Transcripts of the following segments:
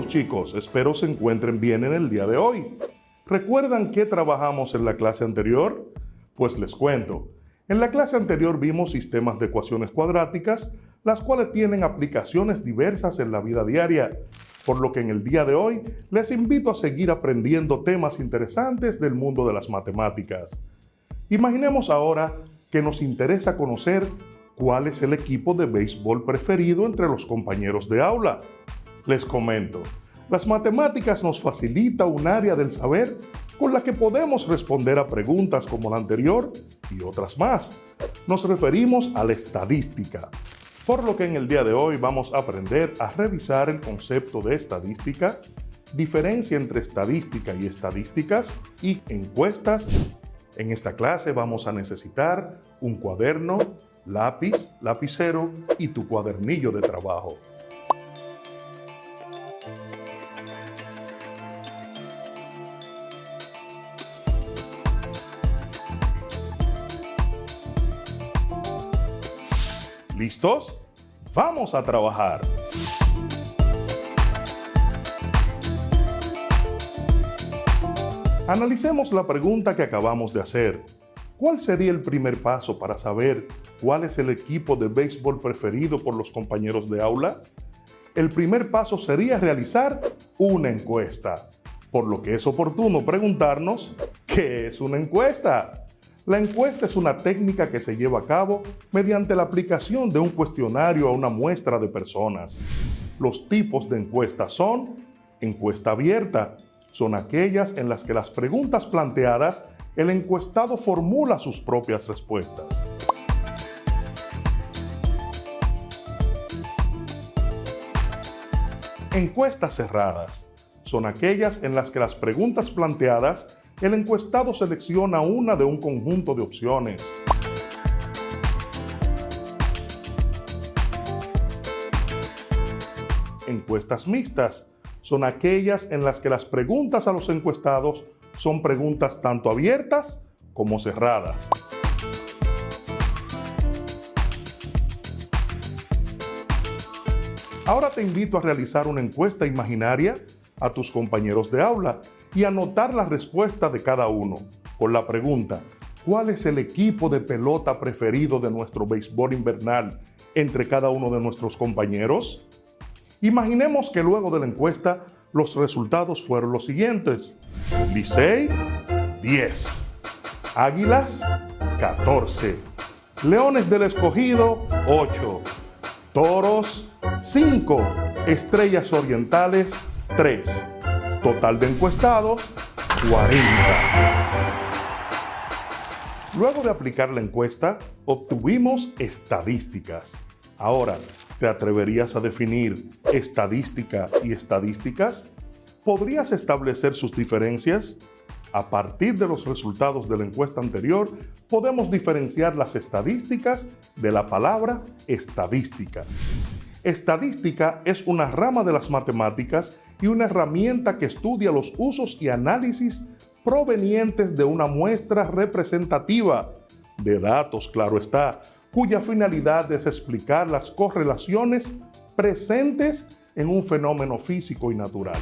Saludos chicos, espero se encuentren bien en el día de hoy. ¿Recuerdan qué trabajamos en la clase anterior? Pues les cuento. En la clase anterior vimos sistemas de ecuaciones cuadráticas, las cuales tienen aplicaciones diversas en la vida diaria, por lo que en el día de hoy les invito a seguir aprendiendo temas interesantes del mundo de las matemáticas. Imaginemos ahora que nos interesa conocer cuál es el equipo de béisbol preferido entre los compañeros de aula. Les comento, las matemáticas nos facilita un área del saber con la que podemos responder a preguntas como la anterior y otras más. Nos referimos a la estadística, por lo que en el día de hoy vamos a aprender a revisar el concepto de estadística, diferencia entre estadística y estadísticas y encuestas. En esta clase vamos a necesitar un cuaderno, lápiz, lapicero y tu cuadernillo de trabajo. ¿Listos? ¡Vamos a trabajar! Analicemos la pregunta que acabamos de hacer. ¿Cuál sería el primer paso para saber cuál es el equipo de béisbol preferido por los compañeros de aula? El primer paso sería realizar una encuesta, por lo que es oportuno preguntarnos, ¿qué es una encuesta? La encuesta es una técnica que se lleva a cabo mediante la aplicación de un cuestionario a una muestra de personas. Los tipos de encuestas son: encuesta abierta, son aquellas en las que las preguntas planteadas, el encuestado formula sus propias respuestas. Encuestas cerradas, son aquellas en las que las preguntas planteadas, el encuestado selecciona una de un conjunto de opciones. Encuestas mixtas son aquellas en las que las preguntas a los encuestados son preguntas tanto abiertas como cerradas. Ahora te invito a realizar una encuesta imaginaria a tus compañeros de aula y anotar la respuesta de cada uno, con la pregunta: ¿cuál es el equipo de pelota preferido de nuestro béisbol invernal entre cada uno de nuestros compañeros? Imaginemos que luego de la encuesta los resultados fueron los siguientes: Licey, 10, Águilas, 14, Leones del Escogido, 8, Toros, 5, Estrellas Orientales, 3. Total de encuestados, 40. Luego de aplicar la encuesta, obtuvimos estadísticas. Ahora, ¿te atreverías a definir estadística y estadísticas? ¿Podrías establecer sus diferencias? A partir de los resultados de la encuesta anterior, podemos diferenciar las estadísticas de la palabra estadística. Estadística es una rama de las matemáticas y una herramienta que estudia los usos y análisis provenientes de una muestra representativa de datos, claro está, cuya finalidad es explicar las correlaciones presentes en un fenómeno físico y natural.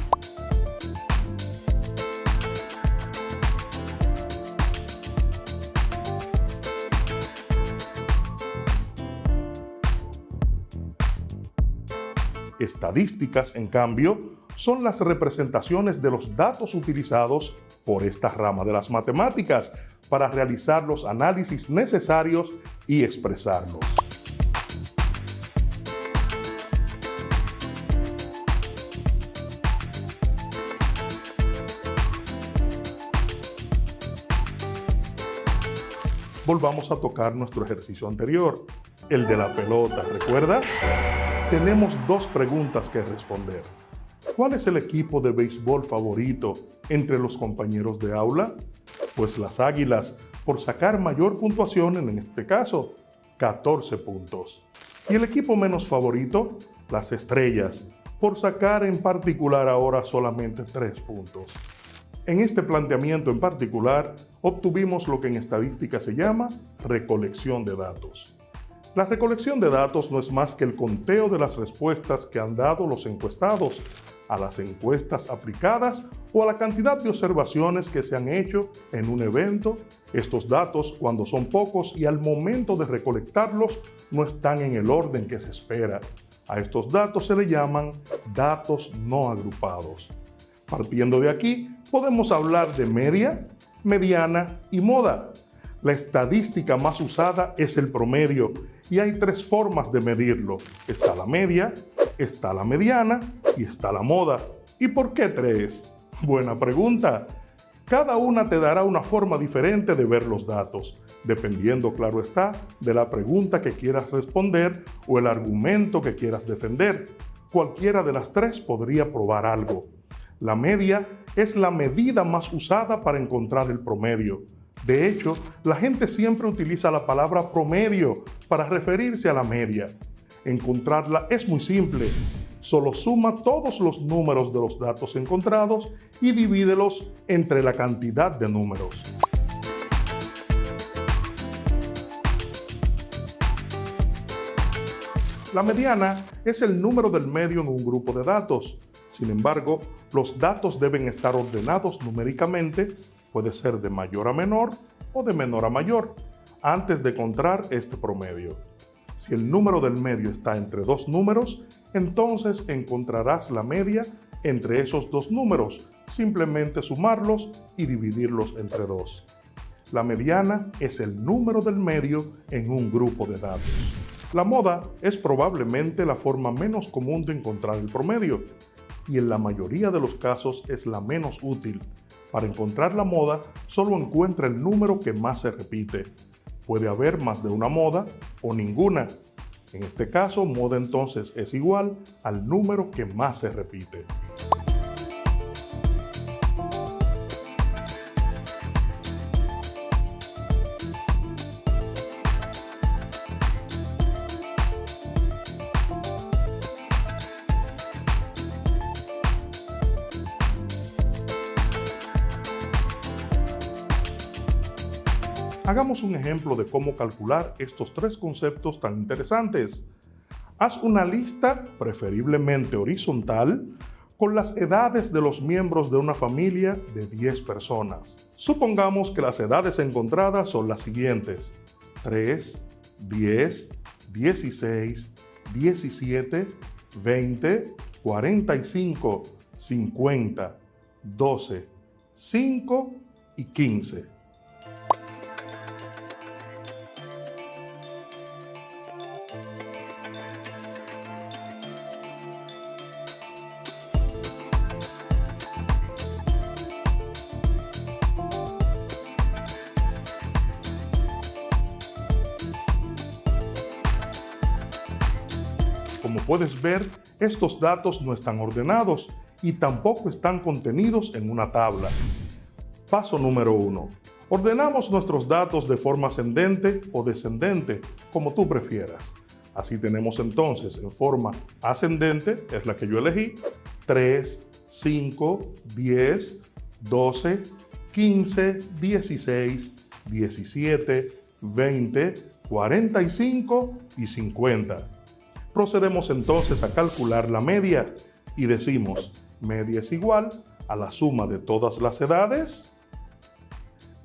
Estadísticas, en cambio, son las representaciones de los datos utilizados por esta rama de las matemáticas para realizar los análisis necesarios y expresarlos. Volvamos a tocar nuestro ejercicio anterior, el de la pelota, ¿recuerdas? Tenemos dos preguntas que responder. ¿Cuál es el equipo de béisbol favorito entre los compañeros de aula? Pues las Águilas, por sacar mayor puntuación, en este caso, 14 puntos. ¿Y el equipo menos favorito? Las Estrellas, por sacar en particular ahora solamente 3 puntos. En este planteamiento en particular, obtuvimos lo que en estadística se llama recolección de datos. La recolección de datos no es más que el conteo de las respuestas que han dado los encuestados a las encuestas aplicadas o a la cantidad de observaciones que se han hecho en un evento. Estos datos, cuando son pocos y al momento de recolectarlos, no están en el orden que se espera. A estos datos se le llaman datos no agrupados. Partiendo de aquí, podemos hablar de media, mediana y moda. La estadística más usada es el promedio y hay tres formas de medirlo. Está la media, está la mediana y está la moda. ¿Y por qué tres? Buena pregunta. Cada una te dará una forma diferente de ver los datos, dependiendo, claro está, de la pregunta que quieras responder o el argumento que quieras defender. Cualquiera de las tres podría probar algo. La media es la medida más usada para encontrar el promedio. De hecho, la gente siempre utiliza la palabra promedio para referirse a la media. Encontrarla es muy simple. Solo suma todos los números de los datos encontrados y divídelos entre la cantidad de números. La mediana es el número del medio en un grupo de datos. Sin embargo, los datos deben estar ordenados numéricamente, puede ser de mayor a menor o de menor a mayor, antes de encontrar este promedio. Si el número del medio está entre dos números, entonces encontrarás la media entre esos dos números, simplemente sumarlos y dividirlos entre dos. La mediana es el número del medio en un grupo de datos. La moda es probablemente la forma menos común de encontrar el promedio, y en la mayoría de los casos es la menos útil. Para encontrar la moda, solo encuentra el número que más se repite. Puede haber más de una moda o ninguna. En este caso, moda entonces es igual al número que más se repite. Hagamos un ejemplo de cómo calcular estos tres conceptos tan interesantes. Haz una lista, preferiblemente horizontal, con las edades de los miembros de una familia de 10 personas. Supongamos que las edades encontradas son las siguientes: 3, 10, 16, 17, 20, 45, 50, 12, 5 y 15. Como puedes ver, estos datos no están ordenados y tampoco están contenidos en una tabla. Paso número 1. Ordenamos nuestros datos de forma ascendente o descendente, como tú prefieras. Así tenemos entonces en forma ascendente, es la que yo elegí, 3, 5, 10, 12, 15, 16, 17, 20, 45 y 50. Procedemos entonces a calcular la media y decimos, media es igual a la suma de todas las edades,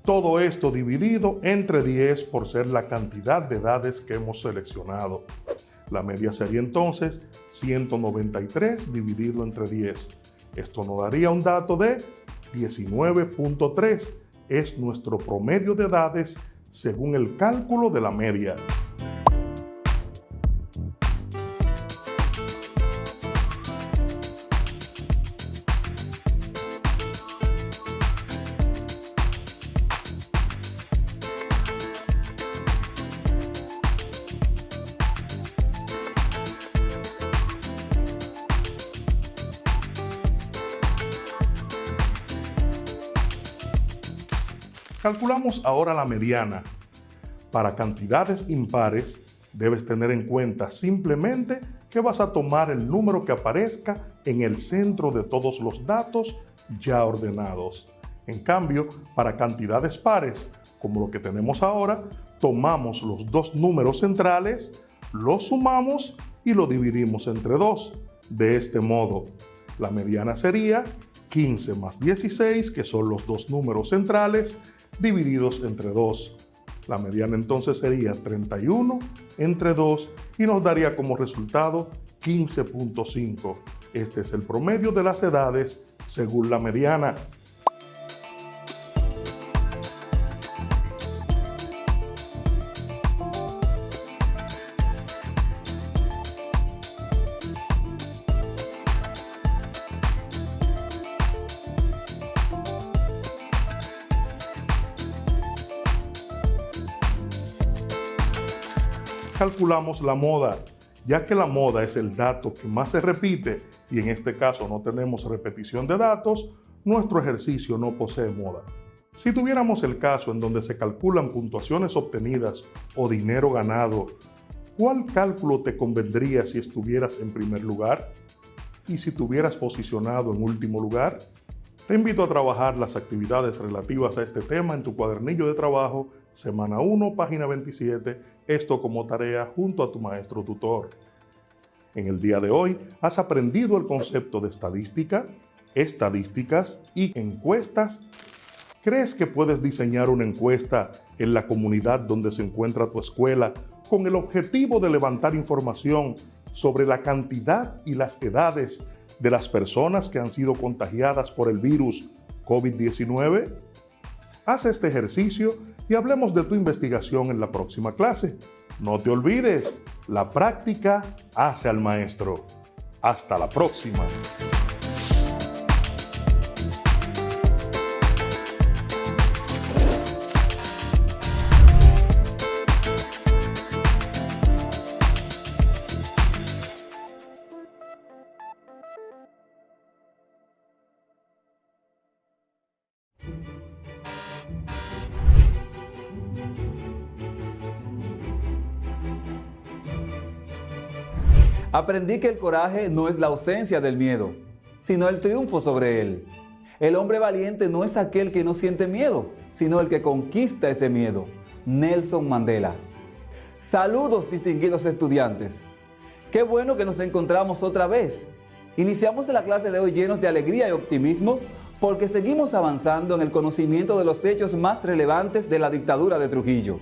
todo esto dividido entre 10 por ser la cantidad de edades que hemos seleccionado. La media sería entonces 193 dividido entre 10. Esto nos daría un dato de 19.3. Es nuestro promedio de edades según el cálculo de la media. Calculamos ahora la mediana. Para cantidades impares, debes tener en cuenta simplemente que vas a tomar el número que aparezca en el centro de todos los datos ya ordenados. En cambio, para cantidades pares, como lo que tenemos ahora, tomamos los dos números centrales, los sumamos y lo dividimos entre 2. De este modo, La mediana sería 15 más 16, que son los dos números centrales, divididos entre 2. La mediana entonces sería 31 entre 2 y nos daría como resultado 15.5. Este es el promedio de las edades según la mediana. Calculamos la moda, ya que la moda es el dato que más se repite y en este caso no tenemos repetición de datos, nuestro ejercicio no posee moda. Si tuviéramos el caso en donde se calculan puntuaciones obtenidas o dinero ganado, ¿cuál cálculo te convendría si estuvieras en primer lugar? ¿Y si tuvieras posicionado en último lugar? Te invito a trabajar las actividades relativas a este tema en tu cuadernillo de trabajo, semana 1, página 27, esto como tarea junto a tu maestro tutor. En el día de hoy has aprendido el concepto de estadística, estadísticas y encuestas. ¿Crees que puedes diseñar una encuesta en la comunidad donde se encuentra tu escuela con el objetivo de levantar información sobre la cantidad y las edades de las personas que han sido contagiadas por el virus COVID-19? Haz este ejercicio y hablemos de tu investigación en la próxima clase. No te olvides, la práctica hace al maestro. Hasta la próxima. Aprendí que el coraje no es la ausencia del miedo, sino el triunfo sobre él. El hombre valiente no es aquel que no siente miedo, sino el que conquista ese miedo. Nelson Mandela. Saludos, distinguidos estudiantes. Qué bueno que nos encontramos otra vez. Iniciamos la clase de hoy llenos de alegría y optimismo porque seguimos avanzando en el conocimiento de los hechos más relevantes de la dictadura de Trujillo.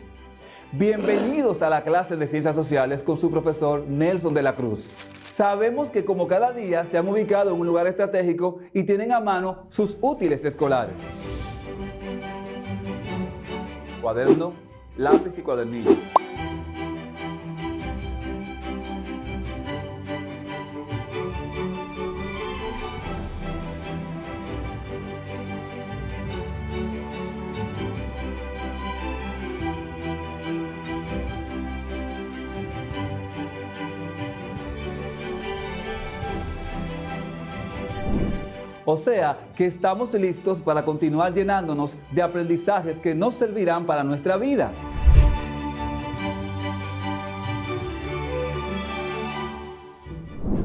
Bienvenidos a la clase de Ciencias Sociales con su profesor Nelson de la Cruz. Sabemos que como cada día se han ubicado en un lugar estratégico y tienen a mano sus útiles escolares. Cuaderno, lápiz y cuadernillo. O sea, que estamos listos para continuar llenándonos de aprendizajes que nos servirán para nuestra vida.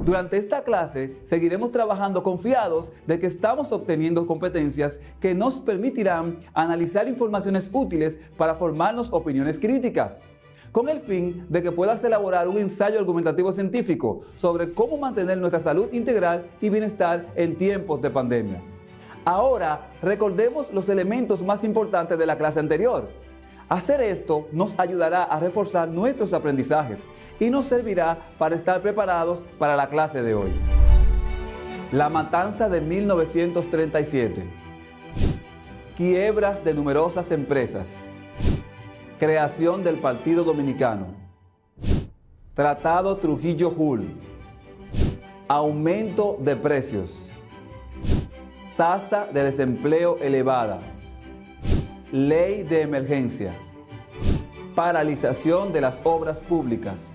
Durante esta clase seguiremos trabajando confiados de que estamos obteniendo competencias que nos permitirán analizar informaciones útiles para formarnos opiniones críticas, con el fin de que puedas elaborar un ensayo argumentativo científico sobre cómo mantener nuestra salud integral y bienestar en tiempos de pandemia. Ahora, recordemos los elementos más importantes de la clase anterior. Hacer esto nos ayudará a reforzar nuestros aprendizajes y nos servirá para estar preparados para la clase de hoy. La matanza de 1937. Quiebras de numerosas empresas. Creación del Partido Dominicano. Tratado Trujillo-Hull. Aumento de precios. Tasa de desempleo elevada. Ley de emergencia. Paralización de las obras públicas.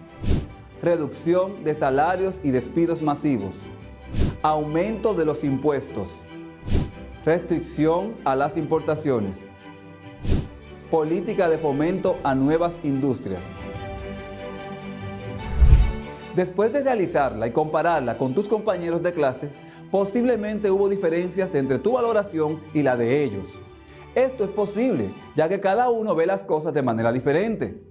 Reducción de salarios y despidos masivos. Aumento de los impuestos. Restricción a las importaciones. Política de fomento a nuevas industrias. Después de realizarla y compararla con tus compañeros de clase, posiblemente hubo diferencias entre tu valoración y la de ellos. Esto es posible, ya que cada uno ve las cosas de manera diferente.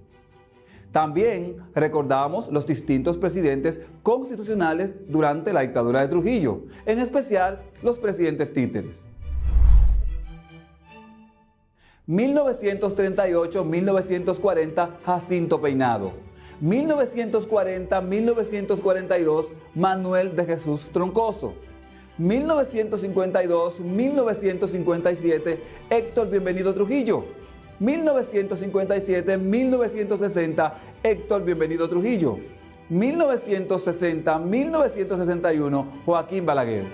También recordamos los distintos presidentes constitucionales durante la dictadura de Trujillo, en especial los presidentes títeres. 1938-1940, Jacinto Peinado. 1940-1942, Manuel de Jesús Troncoso. 1952-1957, Héctor Bienvenido Trujillo. 1957-1960, Héctor Bienvenido Trujillo. 1960-1961, Joaquín Balaguer.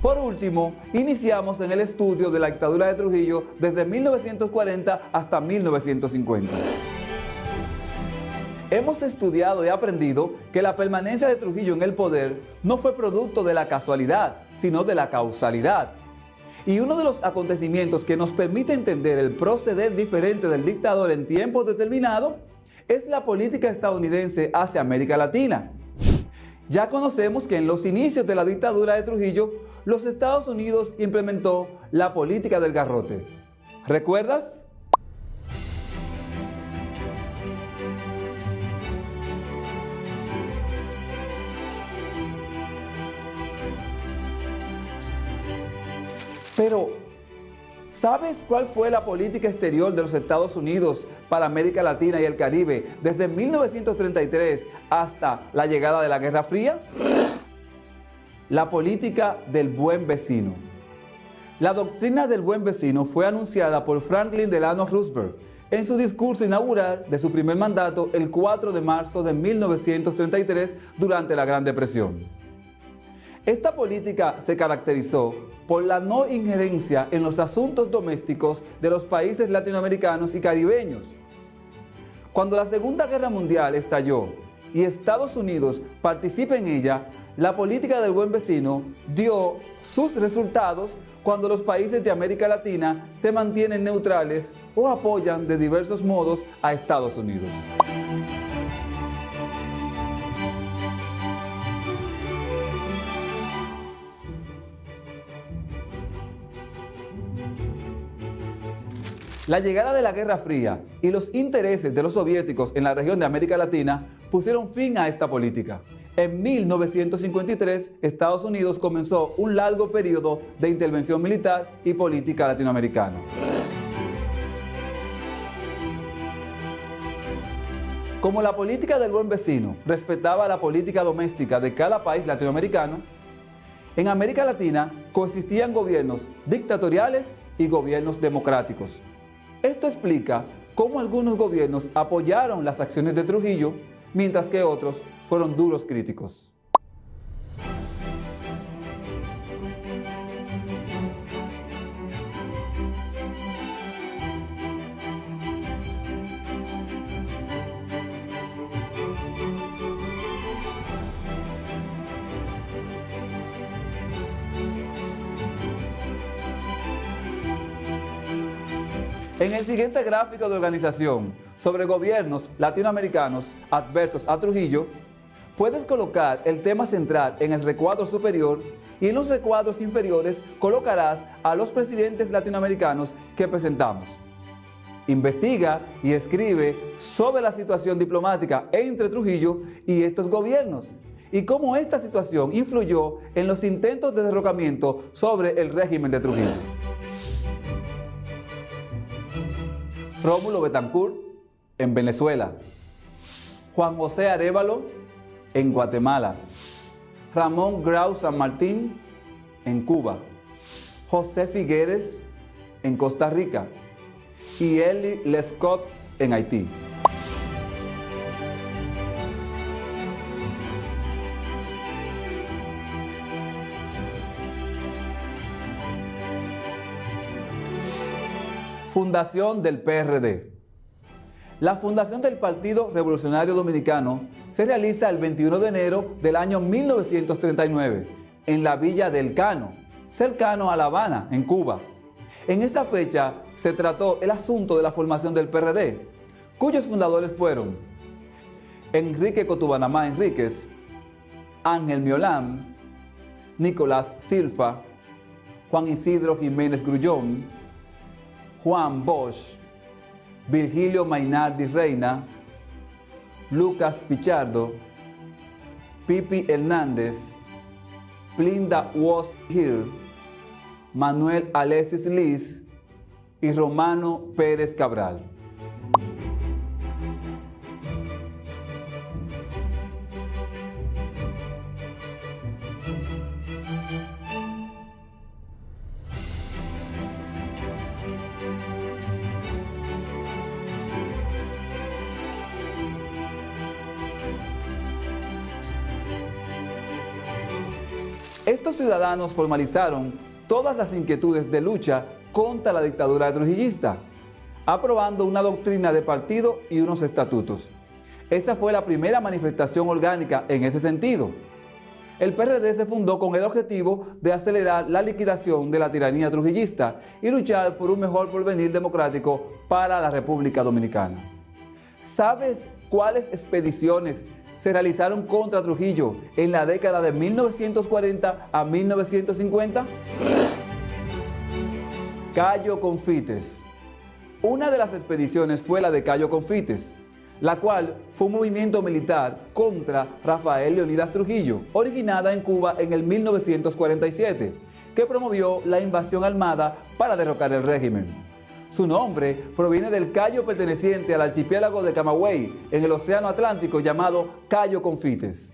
Por último, iniciamos en el estudio de la dictadura de Trujillo desde 1940 hasta 1950. Hemos estudiado y aprendido que la permanencia de Trujillo en el poder no fue producto de la casualidad, sino de la causalidad. Y uno de los acontecimientos que nos permite entender el proceder diferente del dictador en tiempos determinados es la política estadounidense hacia América Latina. Ya conocemos que en los inicios de la dictadura de Trujillo, los Estados Unidos implementó la política del garrote. ¿Recuerdas? Pero, ¿sabes cuál fue la política exterior de los Estados Unidos para América Latina y el Caribe desde 1933 hasta la llegada de la Guerra Fría? La política del buen vecino. La doctrina del buen vecino fue anunciada por Franklin Delano Roosevelt en su discurso inaugural de su primer mandato el 4 de marzo de 1933 durante la Gran Depresión. Esta política se caracterizó por la no injerencia en los asuntos domésticos de los países latinoamericanos y caribeños. Cuando la Segunda Guerra Mundial estalló y Estados Unidos participa en ella, la política del buen vecino dio sus resultados cuando los países de América Latina se mantienen neutrales o apoyan de diversos modos a Estados Unidos. La llegada de la Guerra Fría y los intereses de los soviéticos en la región de América Latina pusieron fin a esta política. En 1953, Estados Unidos comenzó un largo periodo de intervención militar y política latinoamericana. Como la política del buen vecino respetaba la política doméstica de cada país latinoamericano, en América Latina coexistían gobiernos dictatoriales y gobiernos democráticos. Esto explica cómo algunos gobiernos apoyaron las acciones de Trujillo, mientras que otros fueron duros críticos. En el siguiente gráfico de organización sobre gobiernos latinoamericanos adversos a Trujillo, puedes colocar el tema central en el recuadro superior y en los recuadros inferiores colocarás a los presidentes latinoamericanos que presentamos. Investiga y escribe sobre la situación diplomática entre Trujillo y estos gobiernos y cómo esta situación influyó en los intentos de derrocamiento sobre el régimen de Trujillo. Rómulo Betancourt en Venezuela, Juan José Arévalo en Guatemala, Ramón Grau San Martín en Cuba, José Figueres en Costa Rica y Eli Lescott en Haití. Fundación del PRD. La fundación del Partido Revolucionario Dominicano se realiza el 21 de enero del año 1939 en la Villa del Cano, cercano a La Habana, en Cuba. En esa fecha se trató el asunto de la formación del PRD, cuyos fundadores fueron Enrique Cotubanamá Enríquez, Ángel Miolán, Nicolás Silfa, Juan Isidro Jiménez Grullón, Juan Bosch, Virgilio Mainardi Reina, Lucas Pichardo, Pipi Hernández, Plinda Was Hill, Manuel Alexis Liz y Romano Pérez Cabral. Estos ciudadanos formalizaron todas las inquietudes de lucha contra la dictadura trujillista, aprobando una doctrina de partido y unos estatutos. Esa fue la primera manifestación orgánica en ese sentido. El PRD se fundó con el objetivo de acelerar la liquidación de la tiranía trujillista y luchar por un mejor porvenir democrático para la República Dominicana. ¿Sabes cuáles expediciones se realizaron contra Trujillo en la década de 1940 a 1950? Cayo Confites. Una de las expediciones fue la de Cayo Confites, la cual fue un movimiento militar contra Rafael Leónidas Trujillo, originada en Cuba en el 1947, que promovió la invasión armada para derrocar el régimen. Su nombre proviene del cayo perteneciente al archipiélago de Camagüey, en el Océano Atlántico, llamado Cayo Confites.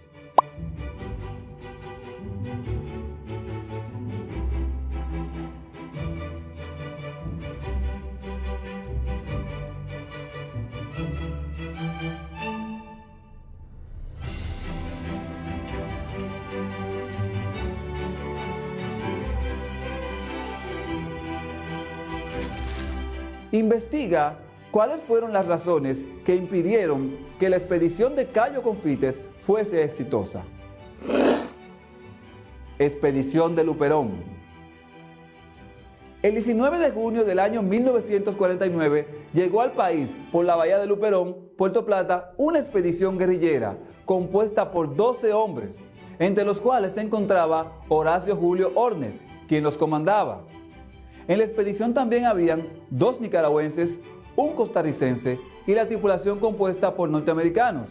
Investiga cuáles fueron las razones que impidieron que la expedición de Cayo Confites fuese exitosa. Expedición de Luperón. El 19 de junio del año 1949 llegó al país por la bahía de Luperón, Puerto Plata, una expedición guerrillera compuesta por 12 hombres, entre los cuales se encontraba Horacio Julio Ornes, quien los comandaba. En la expedición también habían 2 nicaragüenses, un costarricense y la tripulación compuesta por norteamericanos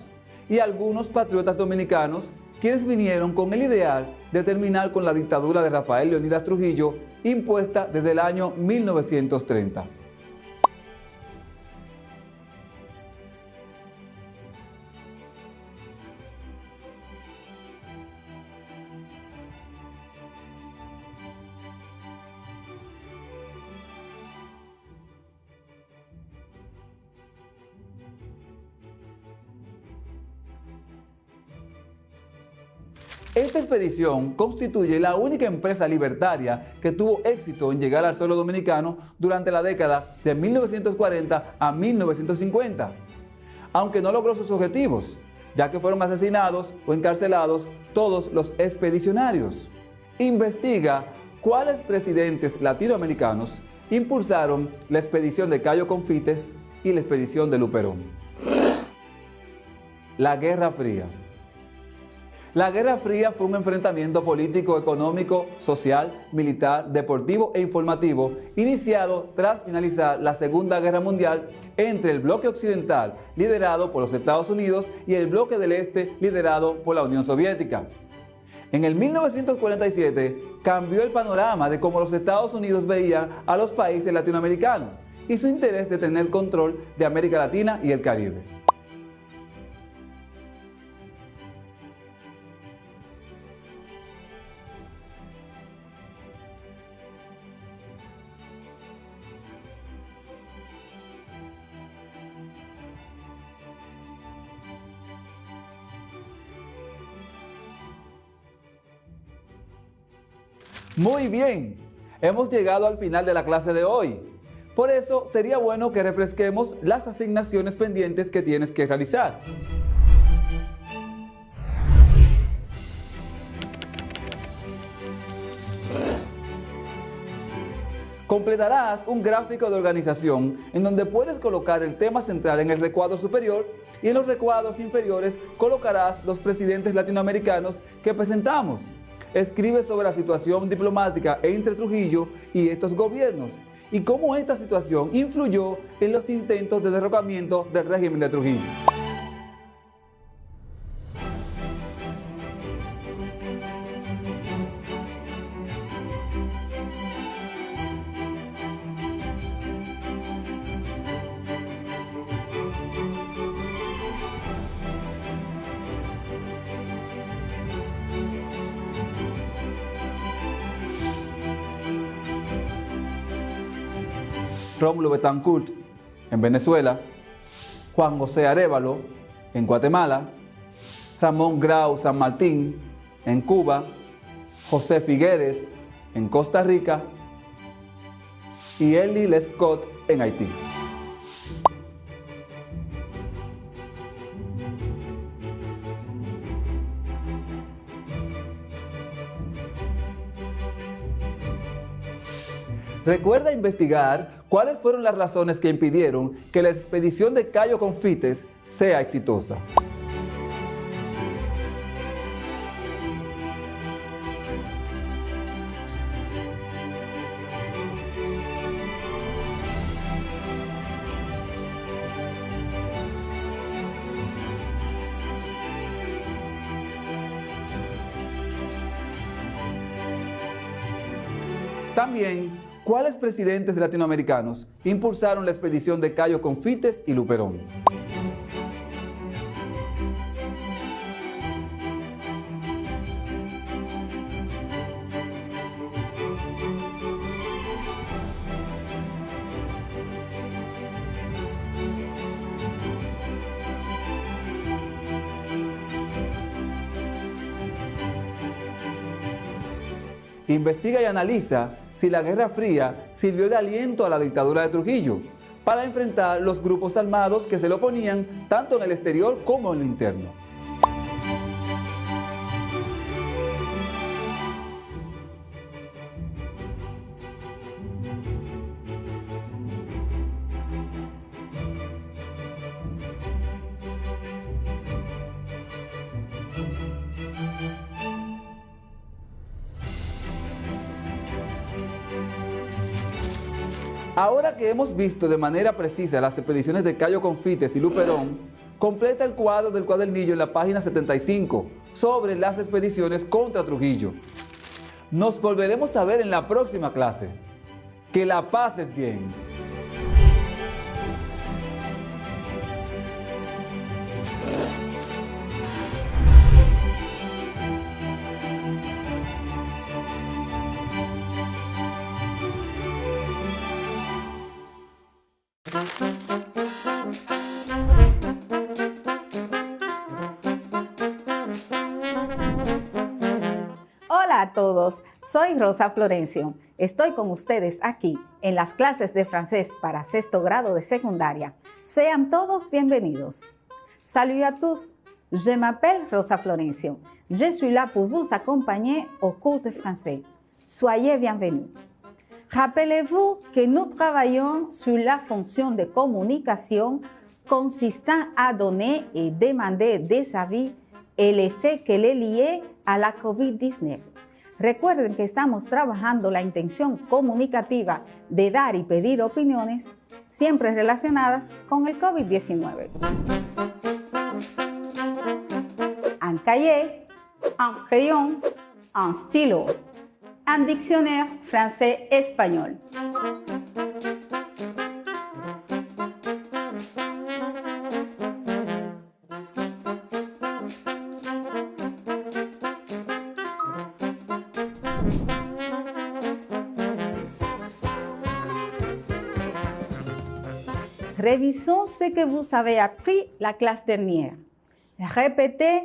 y algunos patriotas dominicanos, quienes vinieron con el ideal de terminar con la dictadura de Rafael Leónidas Trujillo impuesta desde el año 1930. Esta expedición constituye la única empresa libertaria que tuvo éxito en llegar al suelo dominicano durante la década de 1940 a 1950, aunque no logró sus objetivos, ya que fueron asesinados o encarcelados todos los expedicionarios. Investiga cuáles presidentes latinoamericanos impulsaron la expedición de Cayo Confites y la expedición de Luperón. La Guerra Fría. La Guerra Fría fue un enfrentamiento político, económico, social, militar, deportivo e informativo iniciado tras finalizar la Segunda Guerra Mundial entre el bloque occidental liderado por los Estados Unidos y el bloque del este liderado por la Unión Soviética. En el 1947 cambió el panorama de cómo los Estados Unidos veían a los países latinoamericanos y su interés de tener control de América Latina y el Caribe. Muy bien, hemos llegado al final de la clase de hoy. Por eso sería bueno que refresquemos las asignaciones pendientes que tienes que realizar. Completarás un gráfico de organización en donde puedes colocar el tema central en el recuadro superior y en los recuadros inferiores colocarás los presidentes latinoamericanos que presentamos. Escribe sobre la situación diplomática entre Trujillo y estos gobiernos y cómo esta situación influyó en los intentos de derrocamiento del régimen de Trujillo. Rómulo Betancourt en Venezuela, Juan José Arévalo en Guatemala, Ramón Grau San Martín en Cuba, José Figueres en Costa Rica y Eli Lescott en Haití. Recuerda investigar cuáles fueron las razones que impidieron que la expedición de Cayo Confites sea exitosa. También, ¿cuáles presidentes latinoamericanos impulsaron la expedición de Cayo Confites y Luperón? Investiga y analiza si la Guerra Fría sirvió de aliento a la dictadura de Trujillo para enfrentar los grupos armados que se le oponían tanto en el exterior como en lo interno. Ahora que hemos visto de manera precisa las expediciones de Cayo Confites y Luperón, completa el cuadro del cuadernillo en la página 75 sobre las expediciones contra Trujillo. Nos volveremos a ver en la próxima clase. Que la pases bien. Hola a todos, soy Rosa Florencio. Estoy con ustedes aquí en las clases de francés para sexto grado de secundaria. Sean todos bienvenidos. Salut à tous, je m'appelle Rosa Florencio. Je suis là pour vous accompagner au cours de français. Soyez bienvenus. Rappelez-vous que nous travaillons sur la fonction de communication consistant à donner et demander des avis et l'effet qu'elle est lié a la COVID-19. Recuerden que estamos trabajando la intención comunicativa de dar y pedir opiniones, siempre relacionadas con el COVID-19. Un cahier, un crayon, un stylo, un dictionnaire français-espagnol. Révisons ce que vous avez appris la clase dernière. Répétez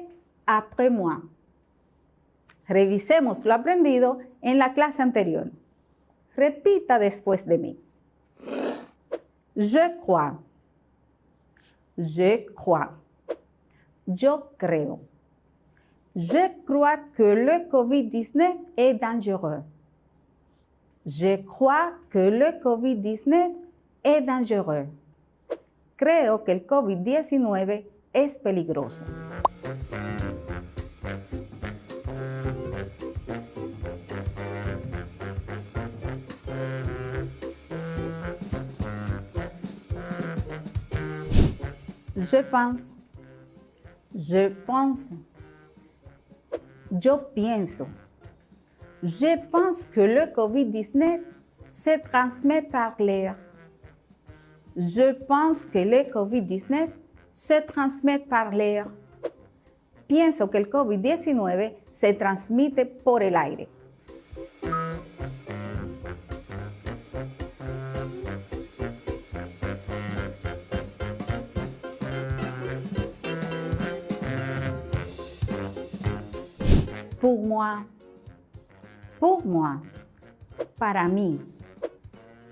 après moi. Revisemos lo aprendido en la clase anterior. Repita después de mí. Je crois. Je crois. Yo creo. Je crois que le COVID-19 est dangereux. Je crois que le COVID-19 est dangereux. Creo que el COVID-19 es peligroso. Je pense. Je pense. Yo pienso. Je pense que le COVID-19 se transmet par l'air. Je pense que le COVID-19 se transmet par l'air. Pienso que el COVID-19 se transmite por el aire. Pour moi, para mí.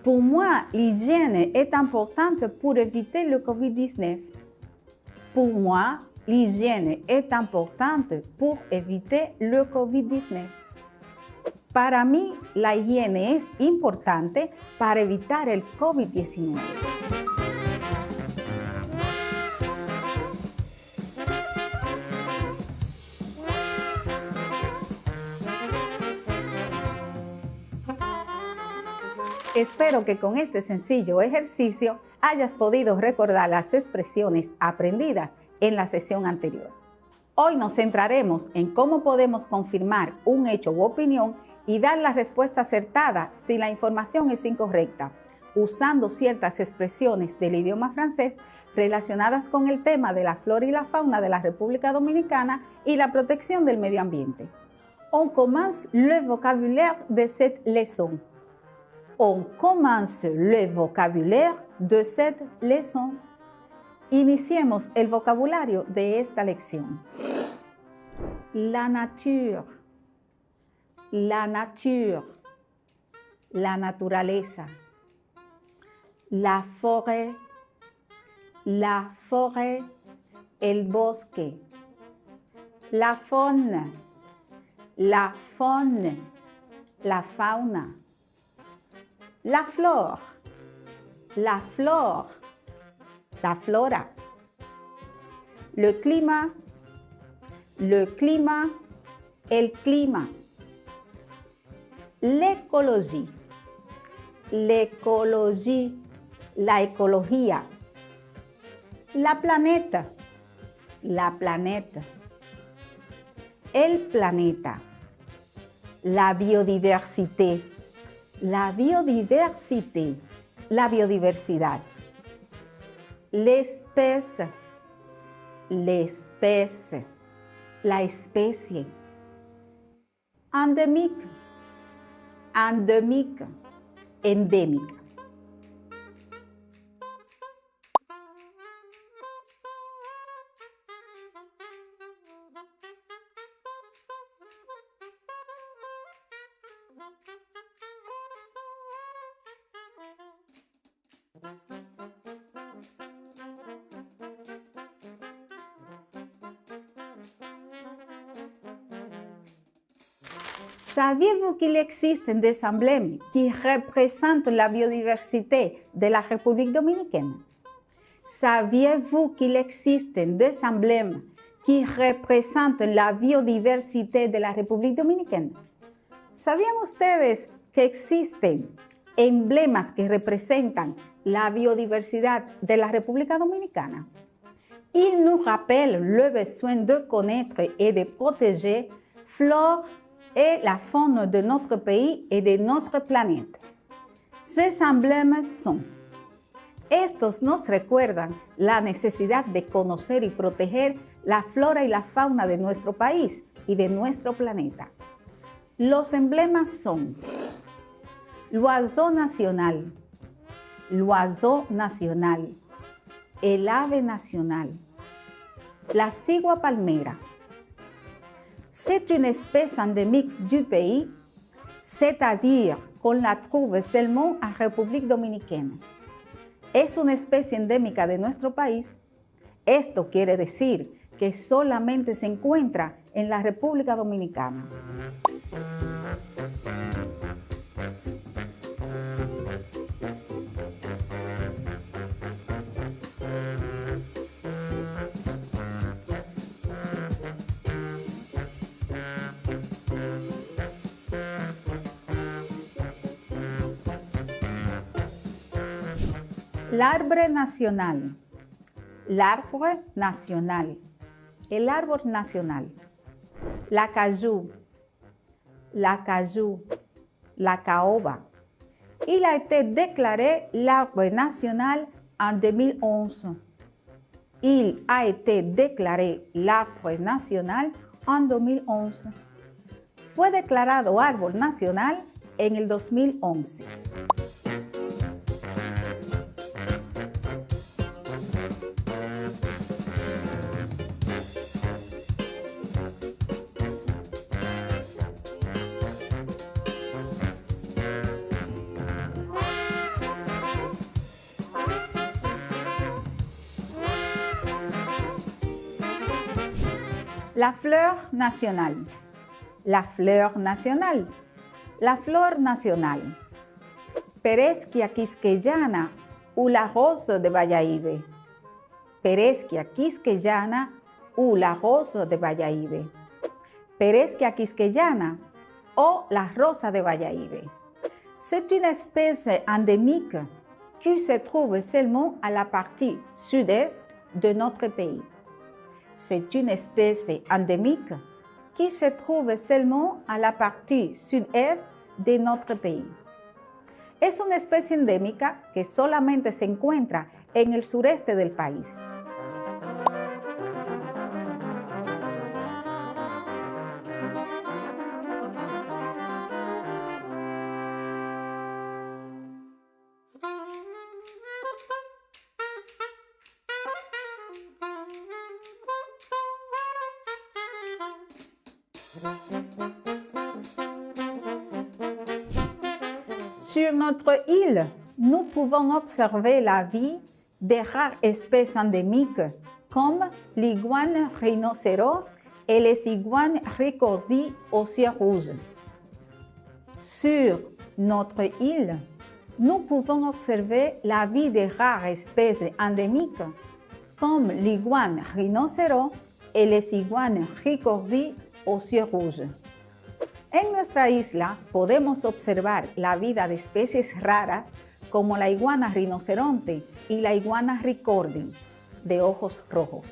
Pour moi, l'hygiène est importante pour éviter le COVID-19. Pour moi, l'hygiène est importante pour éviter le COVID-19. Para mí, la higiene es importante para evitar el COVID-19. Espero que con este sencillo ejercicio hayas podido recordar las expresiones aprendidas en la sesión anterior. Hoy nos centraremos en cómo podemos confirmar un hecho u opinión y dar la respuesta acertada si la información es incorrecta, usando ciertas expresiones del idioma francés relacionadas con el tema de la flora y la fauna de la República Dominicana y la protección del medio ambiente. On commence le vocabulaire de cette leçon. On commence le vocabulaire de cette leçon. Iniciemos el vocabulario de esta lección. La nature, la nature, la naturaleza. La forêt, el bosque. La faune, la fauna. La flore, la flora. Le climat, el clima. L'écologie, la ecología. La planeta, el planeta. La biodiversité, la biodiversidad. L'espèce, la especie. Endémique, endémica. Saviez-vous qu'il existe des emblèmes qui représentent la biodiversité de la République dominicaine? Saviez-vous qu'il existe des emblèmes qui représentent la biodiversité de la République dominicaine? ¿Sabían ustedes que existen emblemas que representan la biodiversidad de la República Dominicana? Ils nous rappellent le besoin de connaître et de protéger flore et la faune de notre pays et de notre planète. Ces emblèmes sont. Estos nos recuerdan la necesidad de conocer y proteger la flora y la fauna de nuestro país y de nuestro planeta. Los emblemas son l'oiseau national, el ave nacional, la cigua palmera. C'est une espèce endémique du pays, c'est-à-dire qu'on la trouve seulement en République Dominicaine. Es una especie endémica de nuestro país. Esto quiere decir que solamente se encuentra en la República Dominicana. L'arbre nacional. L'arbre nacional. El árbol nacional. La cayú. La cayú. La caoba. Il a été déclaré l'arbre national en 2011. Il a été déclaré l'arbre national en 2011. Fue declarado árbol nacional en el 2011. La fleur nationale. La fleur nationale. La flor nacional. Peresquia quisqueyana ou la rose de Valladolid. Peresquia quisqueyana ou la rose de Valladolid. Peresquia quisqueyana o la rosa de Valladolid. C'est une espèce endémique qui se trouve seulement à la partie sud-est de notre pays. C'est une espèce endémique qui se trouve seulement à la partie sud-est de notre pays. Es una especie endémica que solamente se encuentra en el sureste del país. Sur notre île, nous pouvons observer la vie des rares espèces endémiques comme l'iguane rhinocéros et les iguanes ricordis aux yeux rouges. Sur notre île, nous pouvons observer la vie des rares espèces endémiques comme l'iguane rhinocéros et les iguanes ricordis aux yeux rouges. En nuestra isla podemos observar la vida de especies raras como la iguana rinoceronte y la iguana ricordi, de ojos rojos.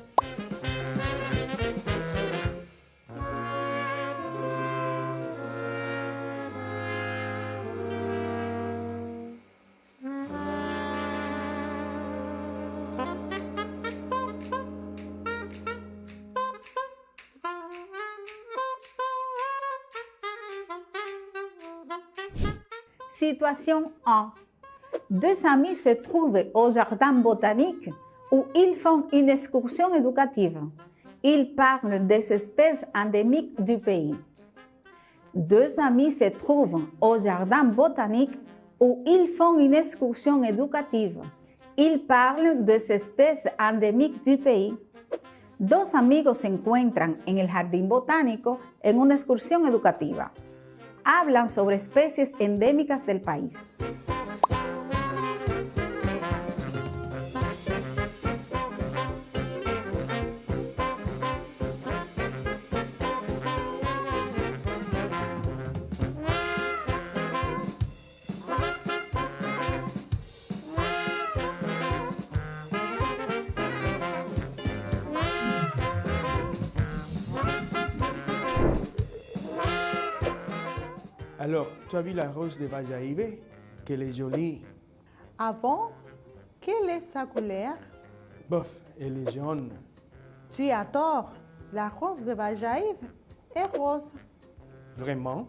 Situation 1. Deux amis se trouvent au jardin botanique où ils font une excursion éducative. Ils parlent des espèces endémiques du pays. Deux amis se trouvent au jardin botanique où ils font une excursion éducative. Ils parlent des espèces endémiques du pays. Dos amigos se encuentran en el jardín botánico en una excursión educativa. Hablan sobre especies endémicas del país. Alors, tu as vu la rose de Valladolid? Qu'elle est jolie. Avant, quelle est sa couleur? Bof, elle est jaune. Tu as tort. La rose de Valladolid est rose. Vraiment?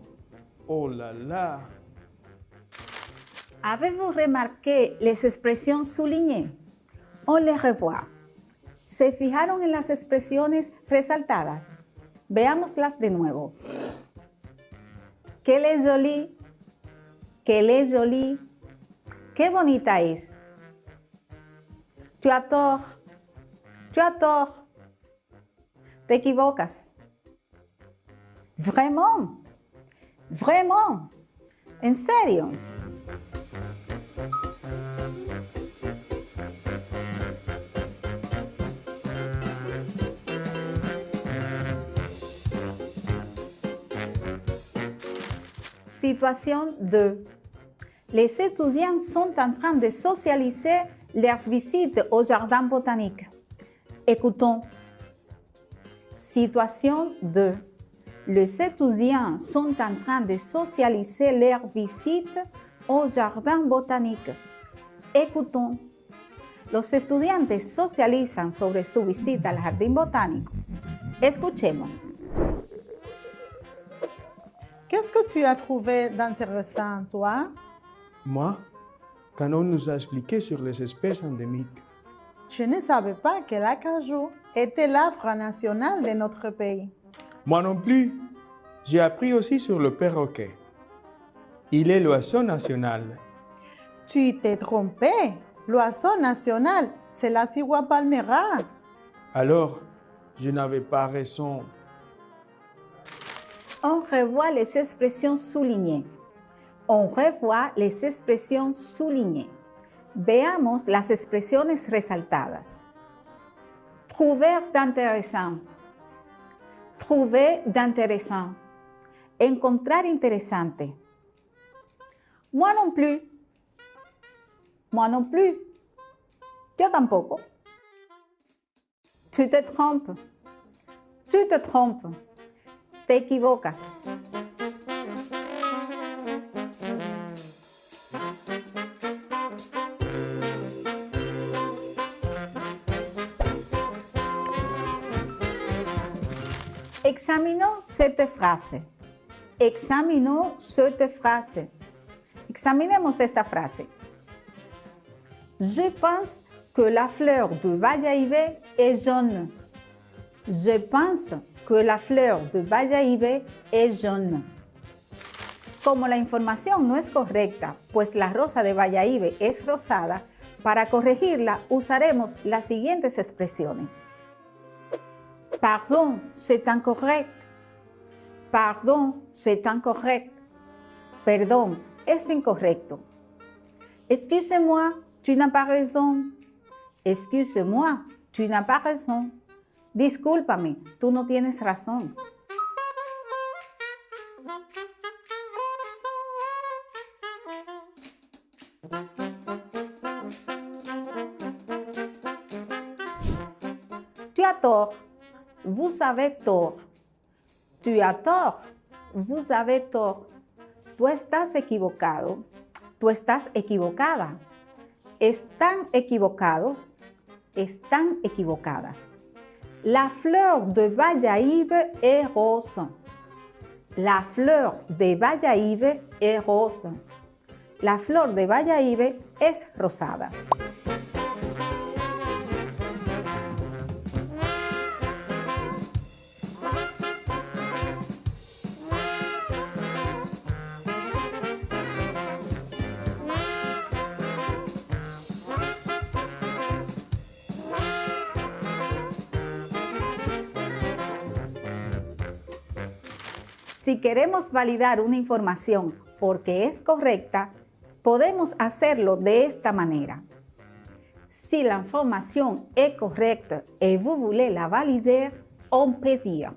Oh là là! ¿Avez-vous remarqué les expresiones soulignées? On les revoit. ¿Se fijaron en las expresiones resaltadas? Veámoslas de nuevo. Qu'elle est jolie. Qu'elle est jolie. Qué bonita es. Tu as tort. Tu as tort. Te equivocas. Vraiment. Vraiment. En serio. Situation 2. Les étudiants sont en train de socialiser leur visite au jardin botanique. Écoutons. Situation 2. Les étudiants sont en train de socialiser leur visite au jardin botanique. Écoutons. Los estudiantes socializan sobre su visita al jardín botánico. Escuchemos. Qu'est-ce que tu as trouvé d'intéressant, toi? Moi, quand on nous a expliqué sur les espèces endémiques, Je ne savais pas que l'acajou était l'arbre national de notre pays. moi non plus, j'ai appris aussi sur le perroquet. Il est l'oiseau national. Tu t'es trompé. L'oiseau national, c'est la cigua palmera. Alors, je n'avais pas raison. On revoit les expressions soulignées. On revoit les expressions soulignées. Veamos las expresiones resaltadas. Trouver d'intéressant. Trouver d'intéressant. Encontrar interesante. Moi non plus. Moi non plus. Yo tampoco. Tu te trompes. Tu te trompes. Te equivocas. Examinons cette phrase. Examinons cette phrase. Examinemos esta frase. Je pense que la fleur de Vallaíbe est jaune. Je pense que la fleur de Vallaíbe es jaune. Como la información no es correcta, pues la rosa de Vallaíbe es rosada, para corregirla usaremos las siguientes expresiones. Pardon, c'est incorrect. Pardon, c'est incorrect. Perdón, es incorrecto. Excuse-moi, tu n'as pas raison. Excuse-moi, tu n'as pas raison. Discúlpame, tú no tienes razón. Tu as tort. Vous avez tort. Tu as tort. Vous avez tort. Tú estás equivocado. Tú estás equivocada. Están equivocados. Están equivocadas. La fleur de Vallaíbe est rose. La fleur de Vallaíbe est rose. La flor de Vallaíbe es rosada. Si queremos validar una información porque es correcta, podemos hacerlo de esta manera. Si l'information est correcte et vous voulez la valider, on peut dire: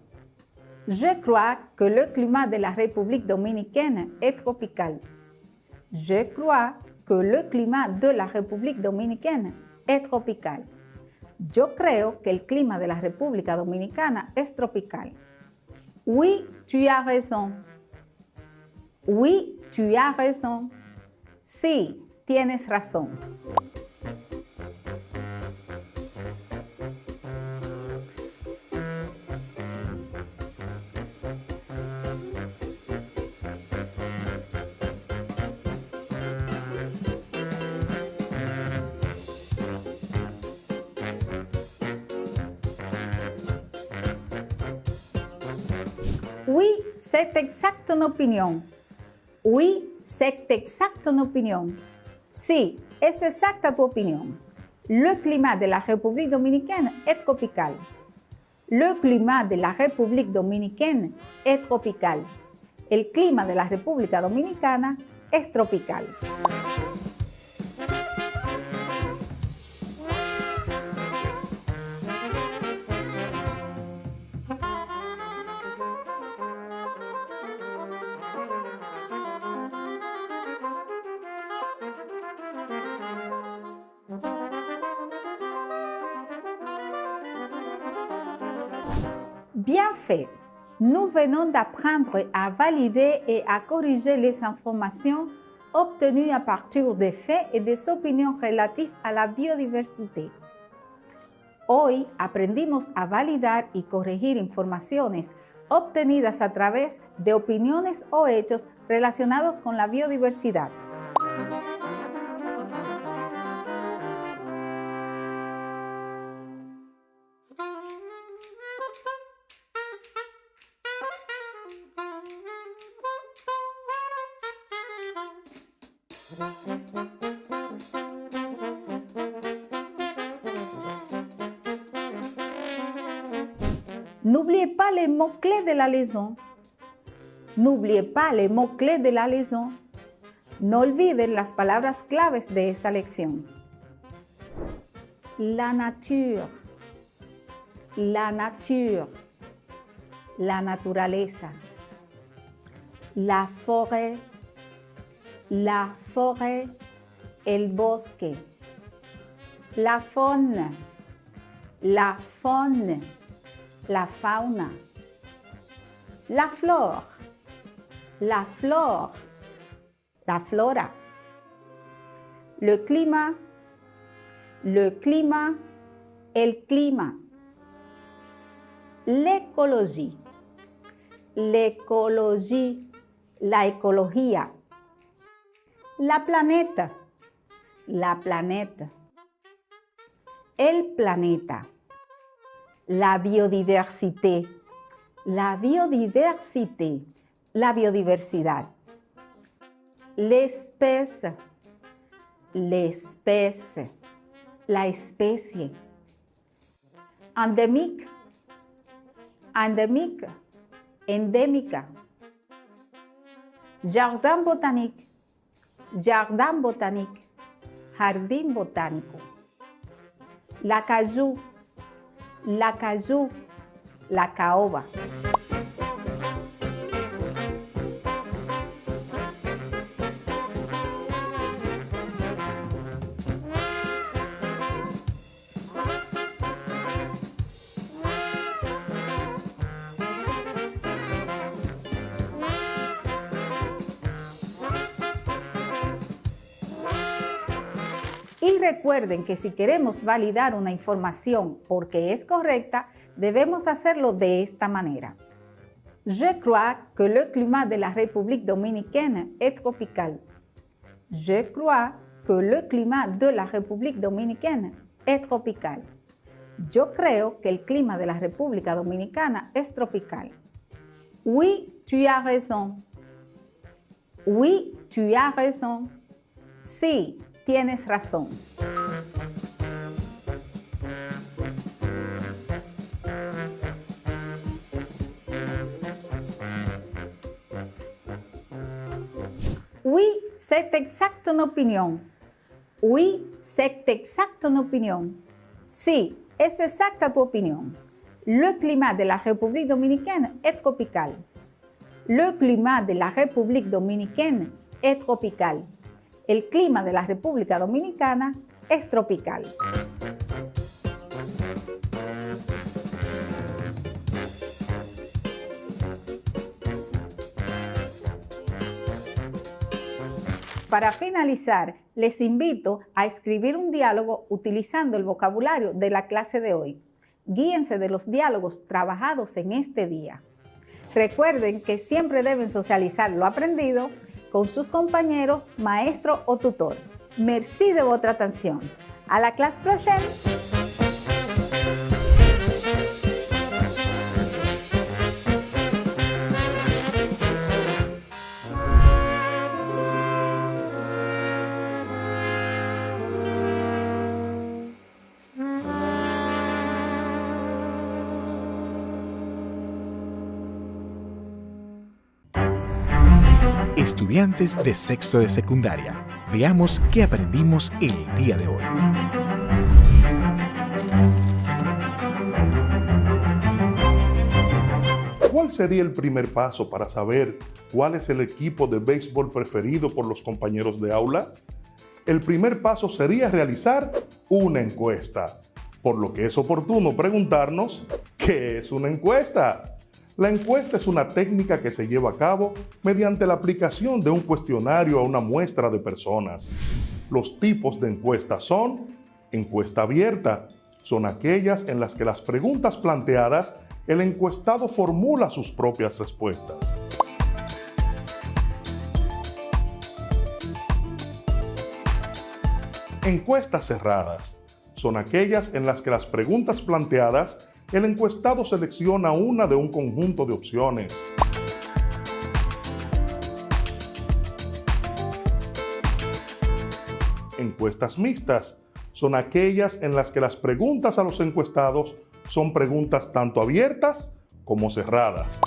Je crois que le climat de la République dominicaine est tropical. Je crois que le climat de la République dominicaine est tropical. Yo creo que el clima de la República Dominicana es tropical. Oui, tu as raison. Oui, tu as raison. Sí, tienes razón. Oui, c'est exact une opinion. Oui, c'est exact une opinion. Sí, es exacta tu opinión. Le climat de la République dominicaine est tropical. Le climat de la République dominicaine est tropical. El clima de la República Dominicana es tropical. Bien fait. Nous venons d'apprendre à valider et à corriger les informations obtenues à partir des faits et des opinions relatives a la biodiversidad. Hoy aprendimos a validar y corregir informaciones obtenidas a través de opiniones o hechos relacionados con la biodiversidad. N'oubliez pas les mots-clés de la leçon. N'oubliez pas les mots-clés de la leçon. No olviden las palabras claves de esta lección. La nature, la nature, la naturaleza, la forêt, el bosque, la faune, la fauna, la flore, la flora, le climat, el clima, l'écologie, la ecología, la planeta, el planeta, la biodiversidad, la biodiversidad, l'espèce, la especie, endémique, endémica, jardin botanique, jardín botánico, la caoba. Y recuerden que si queremos validar una información porque es correcta, debemos hacerlo de esta manera. Je crois que le climat de la République dominicaine est tropical. Je crois que le climat de la République dominicaine est tropical. Yo creo que el clima de la República Dominicana es tropical. Oui, tu as raison. Oui, tu as raison. Sí, tienes razón. Oui, c'est exact une opinion. Oui, c'est exact une opinion. Sí, es exacta tu opinión. Le climat de la République dominicaine est tropical. Le climat de la République dominicaine est tropical. El clima de la República Dominicana es tropical. Para finalizar, les invito a escribir un diálogo utilizando el vocabulario de la clase de hoy. Guíense de los diálogos trabajados en este día. Recuerden que siempre deben socializar lo aprendido con sus compañeros, maestro o tutor. Merci de votre attention. À la classe prochaine! Estudiantes de sexto de secundaria, veamos qué aprendimos el día de hoy. ¿Cuál sería el primer paso para saber cuál es el equipo de béisbol preferido por los compañeros de aula? El primer paso sería realizar una encuesta. por lo que es oportuno preguntarnos, ¿qué es una encuesta? La encuesta es una técnica que se lleva a cabo mediante la aplicación de un cuestionario a una muestra de personas. Los tipos de encuestas son: encuesta abierta, son aquellas en las que las preguntas planteadas, el encuestado formula sus propias respuestas. Encuestas cerradas, son aquellas en las que las preguntas planteadas, el encuestado selecciona una de un conjunto de opciones. Encuestas mixtas son aquellas en las que las preguntas a los encuestados son preguntas tanto abiertas como cerradas.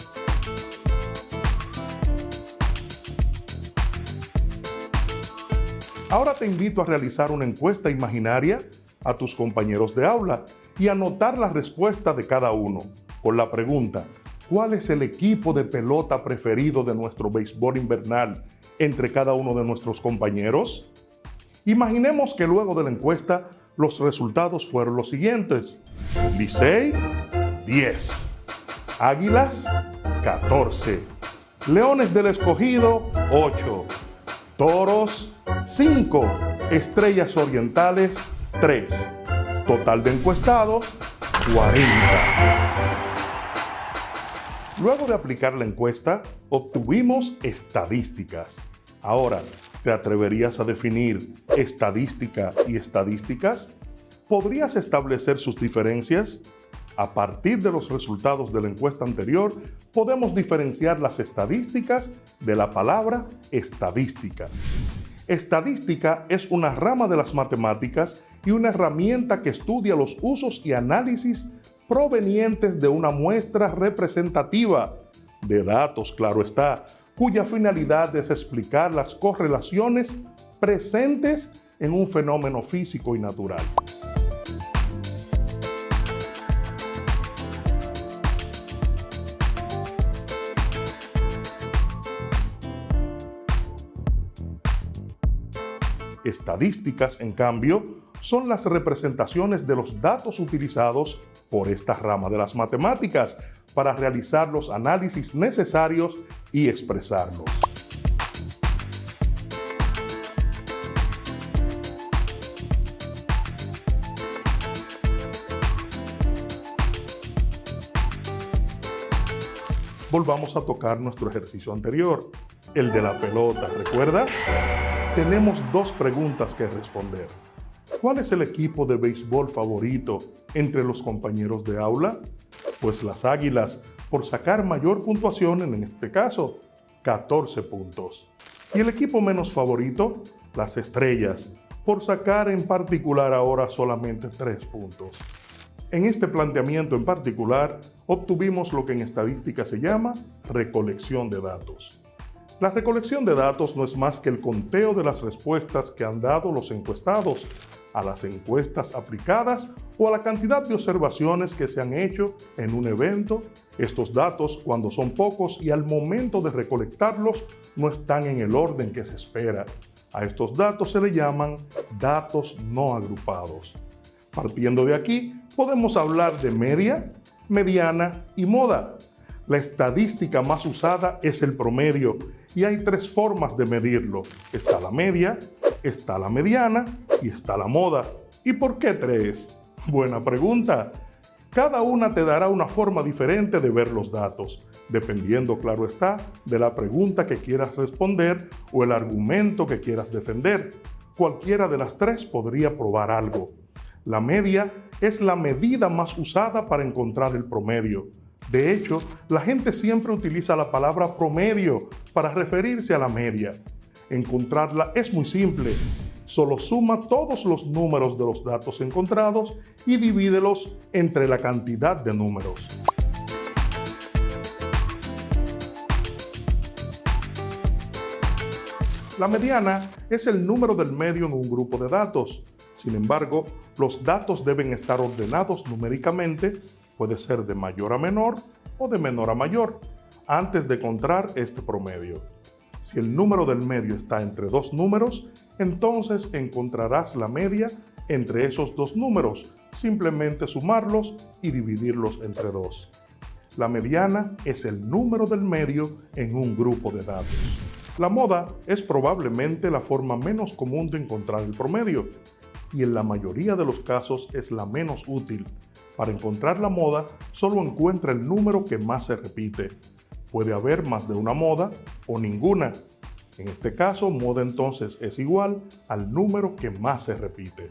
Ahora te invito a realizar una encuesta imaginaria a tus compañeros de aula y anotar la respuesta de cada uno con la pregunta: ¿cuál es el equipo de pelota preferido de nuestro béisbol invernal entre cada uno de nuestros compañeros? Imaginemos que luego de la encuesta los resultados fueron los siguientes: Licey, 10, Águilas, 14, Leones del Escogido, 8, Toros, 5, Estrellas Orientales, 3. Total de encuestados, 40. Luego de aplicar la encuesta, obtuvimos estadísticas. Ahora, ¿te atreverías a definir estadística y estadísticas? ¿Podrías establecer sus diferencias? A partir de los resultados de la encuesta anterior, podemos diferenciar las estadísticas de la palabra estadística. Estadística es una rama de las matemáticas y una herramienta que estudia los usos y análisis provenientes de una muestra representativa de datos, claro está, cuya finalidad es explicar las correlaciones presentes en un fenómeno físico y natural. Estadísticas, en cambio, son las representaciones de los datos utilizados por esta rama de las matemáticas para realizar los análisis necesarios y expresarlos. Volvamos a tocar nuestro ejercicio anterior, el de la pelota, ¿recuerdas? Tenemos dos preguntas que responder. ¿Cuál es el equipo de béisbol favorito entre los compañeros de aula? Pues las Águilas, por sacar mayor puntuación, en este caso, 14 puntos. ¿Y el equipo menos favorito? Las Estrellas, por sacar en particular ahora solamente 3 puntos. En este planteamiento en particular, obtuvimos lo que en estadística se llama recolección de datos. La recolección de datos no es más que el conteo de las respuestas que han dado los encuestados a las encuestas aplicadas o a la cantidad de observaciones que se han hecho en un evento. Estos datos, cuando son pocos y al momento de recolectarlos, no están en el orden que se espera. A estos datos se le llaman datos no agrupados. Partiendo de aquí, podemos hablar de media, mediana y moda. La estadística más usada es el promedio y hay 3 formas de medirlo. Está la media, está la mediana y está la moda. ¿Y por qué 3? Buena pregunta. Cada una te dará una forma diferente de ver los datos, dependiendo, claro está, de la pregunta que quieras responder o el argumento que quieras defender. Cualquiera de las 3 podría probar algo. La media es la medida más usada para encontrar el promedio. De hecho, la gente siempre utiliza la palabra promedio para referirse a la media. Encontrarla es muy simple. Solo suma todos los números de los datos encontrados y divídelos entre la cantidad de números. La mediana es el número del medio en un grupo de datos. Sin embargo, los datos deben estar ordenados numéricamente, puede ser de mayor a menor o de menor a mayor, antes de encontrar este promedio. Si el número del medio está entre 2 números, entonces encontrarás la media entre esos dos números, simplemente sumarlos y dividirlos entre 2. La mediana es el número del medio en un grupo de datos. La moda es probablemente la forma menos común de encontrar el promedio y en la mayoría de los casos es la menos útil. Para encontrar la moda, solo encuentra el número que más se repite. Puede haber más de una moda o ninguna. En este caso, moda entonces es igual al número que más se repite.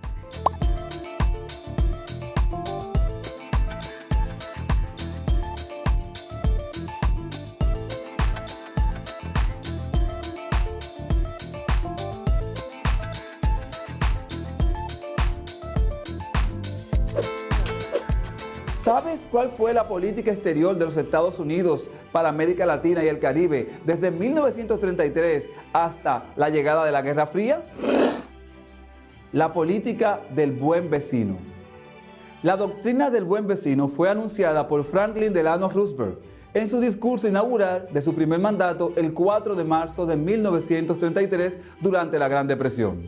¿Sabes cuál fue la política exterior de los Estados Unidos para América Latina y el Caribe desde 1933 hasta la llegada de la Guerra Fría? La política del buen vecino. La doctrina del buen vecino fue anunciada por Franklin Delano Roosevelt en su discurso inaugural de su primer mandato el 4 de marzo de 1933 durante la Gran Depresión.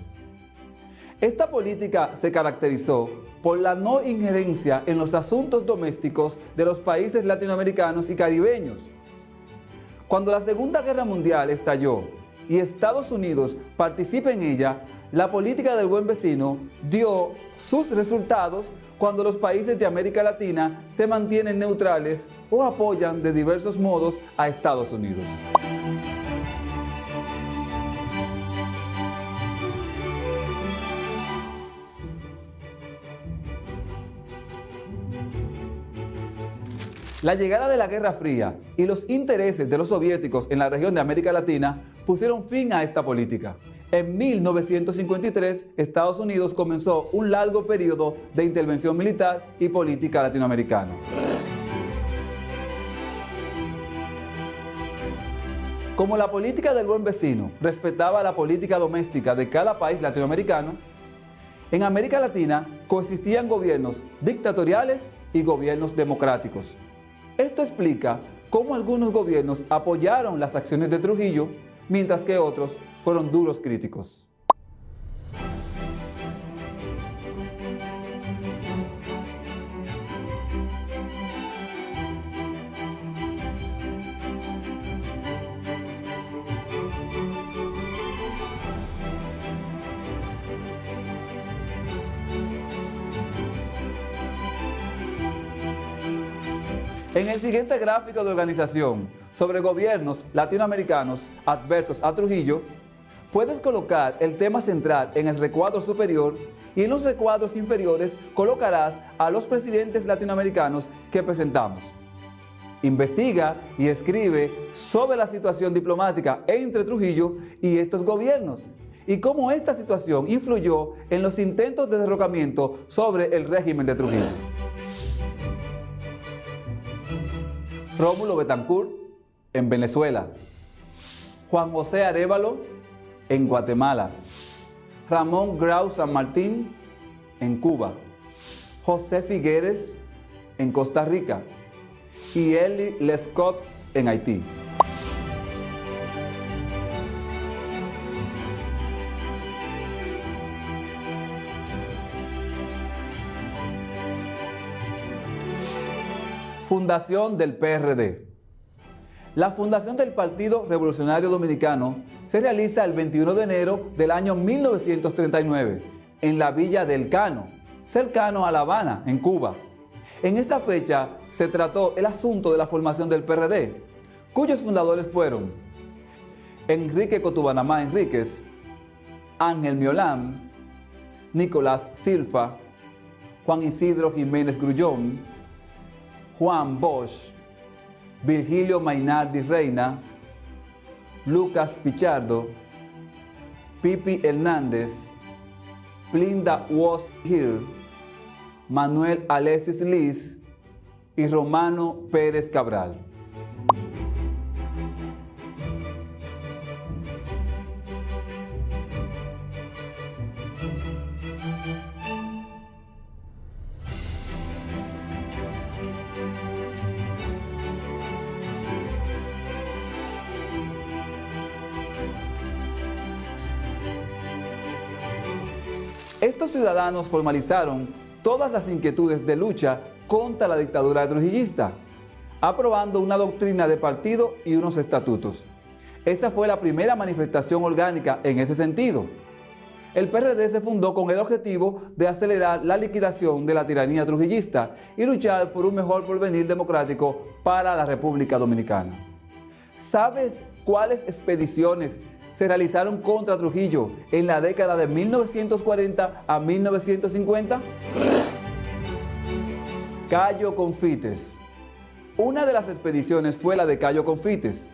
Esta política se caracterizó por la no injerencia en los asuntos domésticos de los países latinoamericanos y caribeños. Cuando la Segunda Guerra Mundial estalló y Estados Unidos participa en ella, la política del buen vecino dio sus resultados cuando los países de América Latina se mantienen neutrales o apoyan de diversos modos a Estados Unidos. La llegada de la Guerra Fría y los intereses de los soviéticos en la región de América Latina pusieron fin a esta política. En 1953, Estados Unidos comenzó un largo periodo de intervención militar y política latinoamericana. Como la política del buen vecino respetaba la política doméstica de cada país latinoamericano, en América Latina coexistían gobiernos dictatoriales y gobiernos democráticos. Esto explica cómo algunos gobiernos apoyaron las acciones de Trujillo, mientras que otros fueron duros críticos. En el siguiente gráfico de organización sobre gobiernos latinoamericanos adversos a Trujillo, puedes colocar el tema central en el recuadro superior y en los recuadros inferiores colocarás a los presidentes latinoamericanos que presentamos. Investiga y escribe sobre la situación diplomática entre Trujillo y estos gobiernos y cómo esta situación influyó en los intentos de derrocamiento sobre el régimen de Trujillo. Rómulo Betancourt en Venezuela, Juan José Arévalo en Guatemala, Ramón Grau San Martín en Cuba, José Figueres en Costa Rica y Eli Lescott en Haití. Fundación del PRD. La fundación del Partido Revolucionario Dominicano se realiza el 21 de enero del año 1939 en la villa del Cano, cercano a La Habana, en Cuba. En esa fecha se trató el asunto de la formación del PRD, cuyos fundadores fueron Enrique Cotubanamá Enríquez, Ángel Miolán, Nicolás Silfa, Juan Isidro Jiménez Grullón, Juan Bosch, Virgilio Mainardi Reina, Lucas Pichardo, Pipi Hernández, Plinda Was Hill, Manuel Alexis Liz y Romano Pérez Cabral. Estos ciudadanos formalizaron todas las inquietudes de lucha contra la dictadura trujillista, aprobando una doctrina de partido y unos estatutos. Esa fue la primera manifestación orgánica en ese sentido. El PRD se fundó con el objetivo de acelerar la liquidación de la tiranía trujillista y luchar por un mejor porvenir democrático para la República Dominicana. ¿Sabes cuáles expediciones se realizaron contra Trujillo en la década de 1940 a 1950? Cayo Confites. Una de las expediciones fue la de Cayo Confites,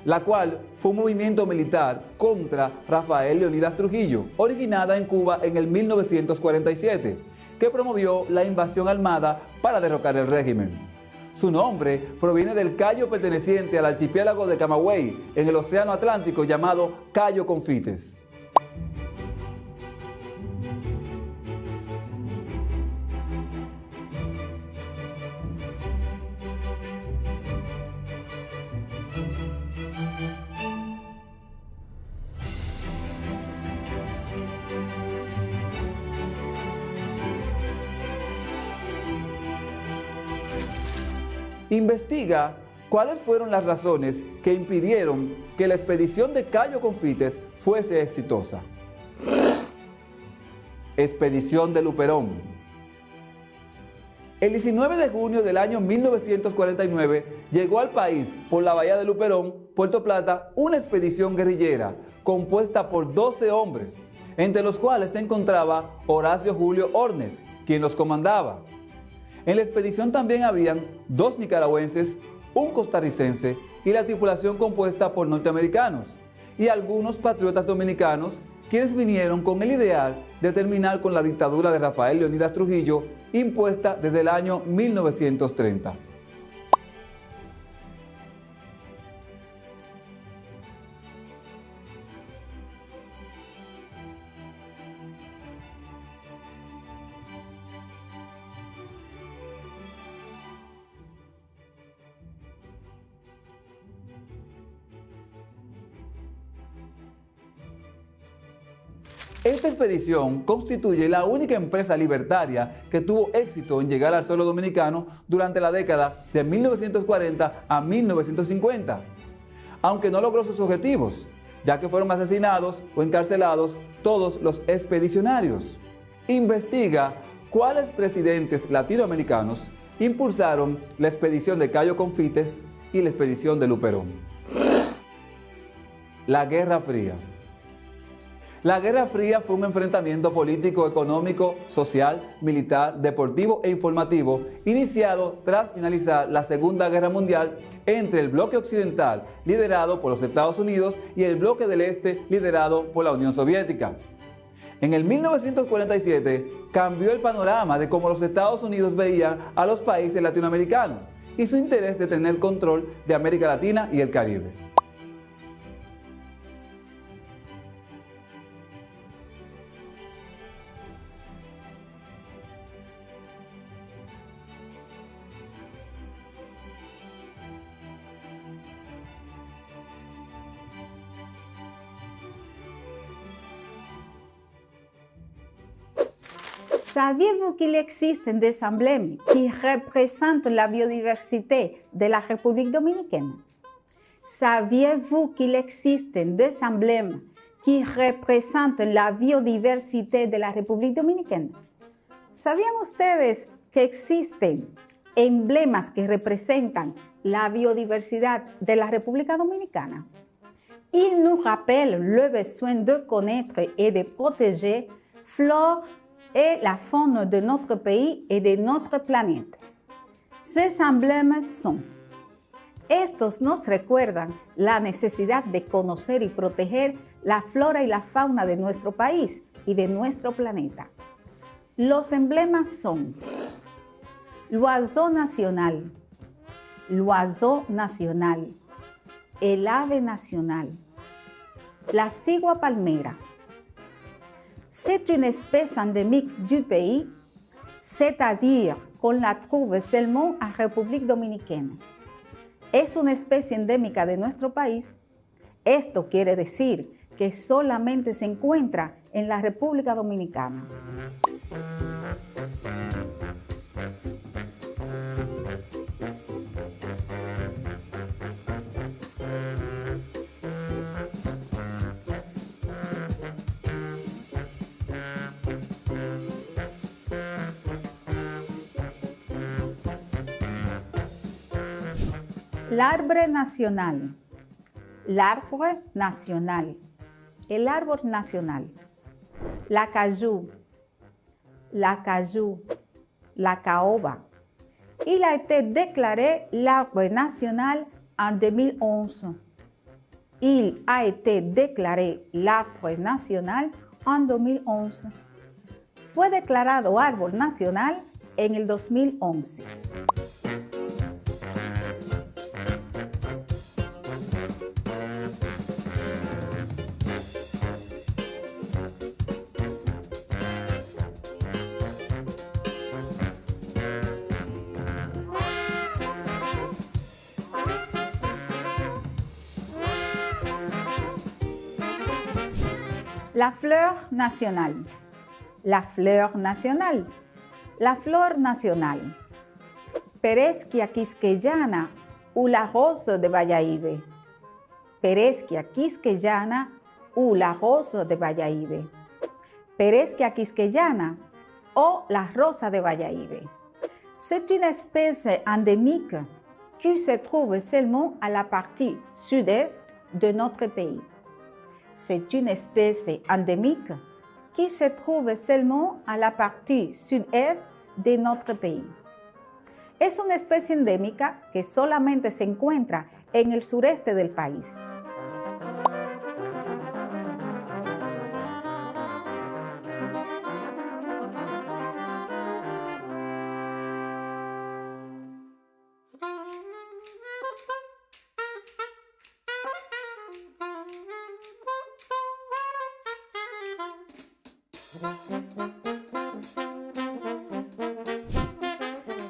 la cual fue un movimiento militar contra Rafael Leónidas Trujillo, originada en Cuba en el 1947, que promovió la invasión armada para derrocar el régimen. Su nombre proviene del cayo perteneciente al archipiélago de Camagüey, en el Océano Atlántico, llamado Cayo Confites. Investiga cuáles fueron las razones que impidieron que la expedición de Cayo Confites fuese exitosa. Expedición de Luperón. El 19 de junio del año 1949 llegó al país por la bahía de Luperón, Puerto Plata, una expedición guerrillera compuesta por 12 hombres, entre los cuales se encontraba Horacio Julio Ornes, quien los comandaba. En la expedición también habían 2 nicaragüenses, un costarricense y la tripulación compuesta por norteamericanos y algunos patriotas dominicanos, quienes vinieron con el ideal de terminar con la dictadura de Rafael Leónidas Trujillo impuesta desde el año 1930. Esta expedición constituye la única empresa libertaria que tuvo éxito en llegar al suelo dominicano durante la década de 1940 a 1950, aunque no logró sus objetivos, ya que fueron asesinados o encarcelados todos los expedicionarios. Investiga cuáles presidentes latinoamericanos impulsaron la expedición de Cayo Confites y la expedición de Luperón. La Guerra Fría. La Guerra Fría fue un enfrentamiento político, económico, social, militar, deportivo e informativo iniciado tras finalizar la Segunda Guerra Mundial entre el bloque occidental liderado por los Estados Unidos y el bloque del este liderado por la Unión Soviética. En el 1947 cambió el panorama de cómo los Estados Unidos veían a los países latinoamericanos y su interés de tener control de América Latina y el Caribe. Saviez-vous qu'il existe des emblèmes qui représentent la biodiversité de la République dominicaine? Saviez-vous qu'il existe des emblèmes qui représentent la biodiversité de la République dominicaine? ¿Sabían ustedes que existen emblemas que representan la biodiversidad de la República Dominicana? Ils nous rappellent le besoin de connaître et de protéger flore et la faune de notre pays et de notre planète. Ces emblèmes sont: estos nos recuerdan la necesidad de conocer y proteger la flora y la fauna de nuestro país y de nuestro planeta. Los emblemas son l'oiseau national, el ave nacional, la cigua palmera. C'est une espèce endémique du pays, c'est-à-dire qu'on la trouve seulement en République Dominicaine. Es una especie endémica de nuestro país. Esto quiere decir que solamente se encuentra en la República Dominicana. L'arbre nacional. L'arbre nacional. El árbol nacional. La cayú. La cayú. La caoba. Il a été déclaré l'arbre national en 2011. Il a été déclaré l'arbre national en 2011. Fue declarado árbol nacional en el 2011. La fleur nationale. La fleur nationale. La flor nacional. Peresquia quisqueyana u la rosa de Valladolid. Peresquia quisqueyana u la rosa de Valladolid. Peresquia quisqueyana o la rosa de Valladolid. C'est une espèce endémique qui se trouve seulement à la partie sud-est de notre pays. C'est une espèce endémique qui se trouve seulement à la partie sud-est de notre pays. Es una especie endémica que solamente se encuentra en el sureste del país.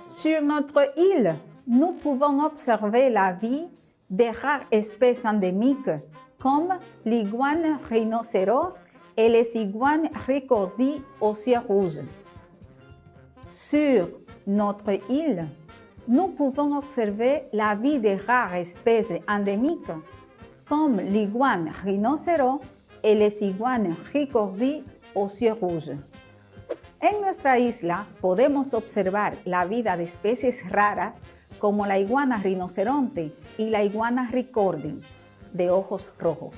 Sur notre île, nous pouvons observer la vie des rares espèces endémiques comme l'iguane rhinocéros et les iguanes ricordis aux yeux rouges. Sur notre île, nous pouvons observer la vie des rares espèces endémiques comme l'iguane rhinocéros et les iguanes ricordis aux yeux rouges. En nuestra isla podemos observar la vida de especies raras como la iguana rinoceronte y la iguana ricordi, de ojos rojos.